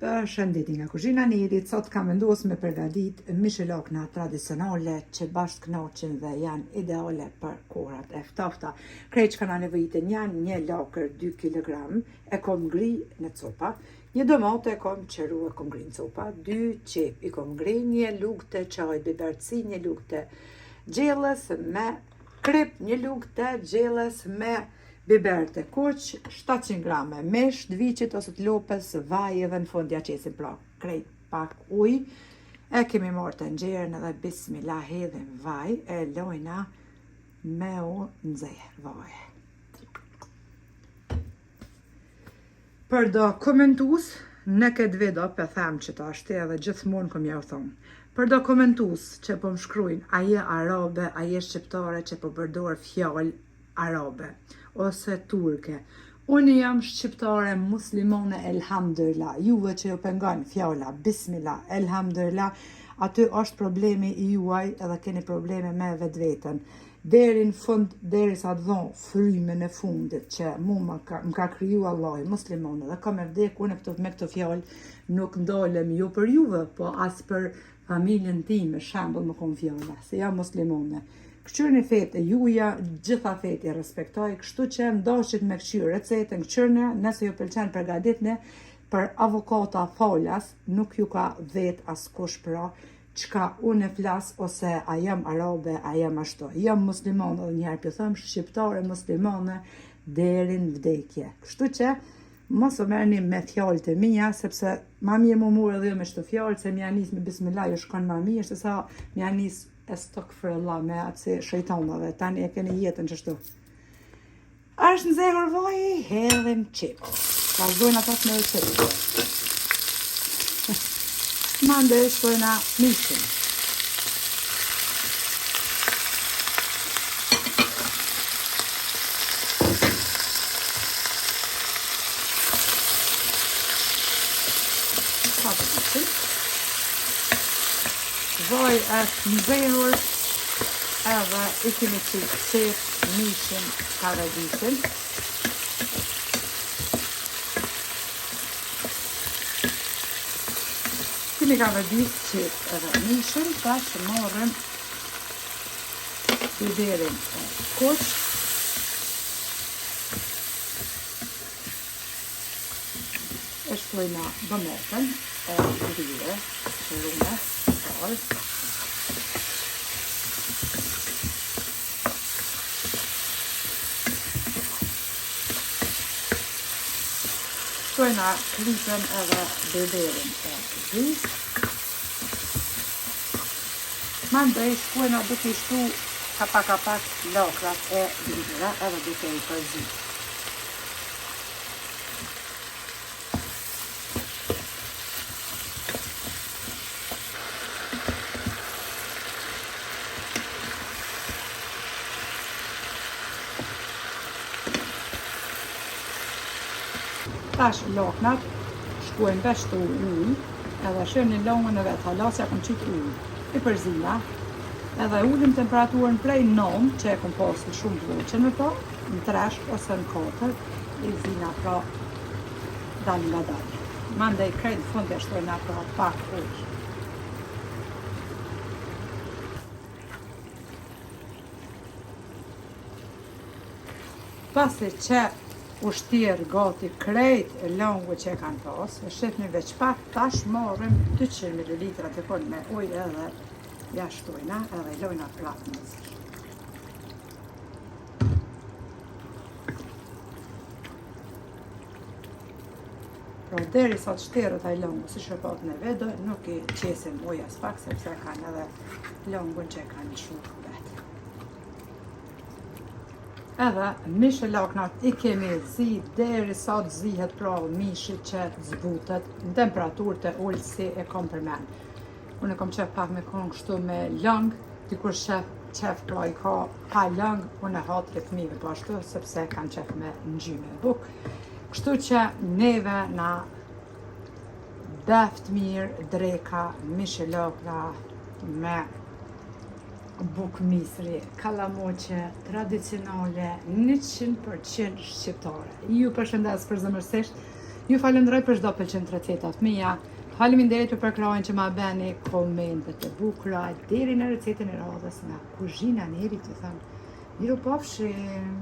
Shëndeti nga kuzhina Nirit, sot kam vendosur me përgatit mishe lakna tradicionale që bashkë kënaqen dhe janë ideale për kohrat e ftofta. Krejt që kanë nevojitën janë një lakër 2 kg, e kom ngri në copa, një domate e kom qëru e kom ngri në copa, 2 qep i kom ngri, një lugë të qaj biberci, një lugë të gjellës me krip, një lugë të gjellës me biber të kuq, 700 grame mesh, dviqit ose të lopës, vaj edhe në fund ja qesim pra krejt pak ujë. E kemi marrë të nxerën edhe bismillah hedhim vaj, e lojna me u nxerë vaj. Për do komentus, në këtë video për them që të ashte edhe gjithmonë kom ja u thonë. Për do komentus që po më shkrujnë, aje arabe, aje shqiptare që po përdor fjallë arabe ose turke. Unë jam shqiptare muslimone, elhamdulillah. Juve që ju pengon fjalla, bismillah, elhamdulillah, aty është problemi i juaj edhe keni probleme me vetveten. Deri në fund, deri sa të dhonë frymën e fundit që më ka kriju Allah muslimone dhe kam vdek unë me këto fjallë nuk ndalem ju për juve, po as për familjen time, shembull më kon fjalla, se jam muslimone. Këqyrën e fete, juja gjitha fete respektoj, kështu që ndashit me këqyrë recetën këqyrëne, nëse ju pëlqen përgatitni për avokata falas, nuk ju ka vet as kush pra, qka unë e flas ose a jam arabe, a jam ashtu. Jam muslimane dhe njerë për thëmë shqiptare muslimane deri në vdekje. Kështu që mos o merrni me fjallë të mija, sepse ma mirë më murë edhe me shto fjallë, se mja nis me bismillah ju shkon ma mirë, se sa mja nis estokfirullah me atësi shejtanave, tani e keni jetën qështu. Ashtë nxehur vaji, hedhim qep. Kalzojnë atas me qep. Mande shtojna mishin. Hapë mishin. Vaj është nxehur edhe i kemi qep mishin karadisin. Kemi karadis qep edhe mishin, tash marrëm biberin kuq. E shtojna domaten e ngrirë, qërume, shtojna kripën edhe biberin e ngris. Mandej shtojna duke i shtu kapak lakrat e ngrirë edhe duke i përzi. Tash laknat shkuajnë beshtu ujë, edhe shërni longën e vetë, halasja kom qitë ujë. I përzina, edhe ullim temperaturën prej 9, që e kom pasur shumë të voqen me po, në 3 ose në 4, i zina pra dal nga dal. Mandej krejt në fund e shtojna pra pak ujë. Pasi që u shtirë gati krejt e longu që e kanë pas, e shifni veç pak, tash marrim 200 ml të kon me ujë edhe ja shtojna edhe lojna prapë në zirë. Pra deri sa të shtirët ai longu, si shërpat në vedo, nuk i qesim ujë as pak, sepse kanë edhe longun që e kanë shumë vetë. Edhe mishe laknat i kemi zi deri sa të zihet pra mishi që të zbutet në temperaturë të ullë si e kom përmen. Unë e kom qef pak me konë kështu me lang, dikur qef pra i ka pa lang, unë e hatë këtë fëmijëve po ashtu, sepse kanë qef me ngjyme e buk. Kështu që neve na deft mirë dreka, mishe lakna me buk misri, kalamoqe, tradicionale, 100% shqiptare. Ju përshëndes përzemërsisht, Ju falenderoj për çdo pëlqen recetat mia. Faleminderit për përkrahjen që ma bëni, komentet e bukura deri në recetën e radhës nga kuzhina e Nerit, të thënë. Miru pafshim.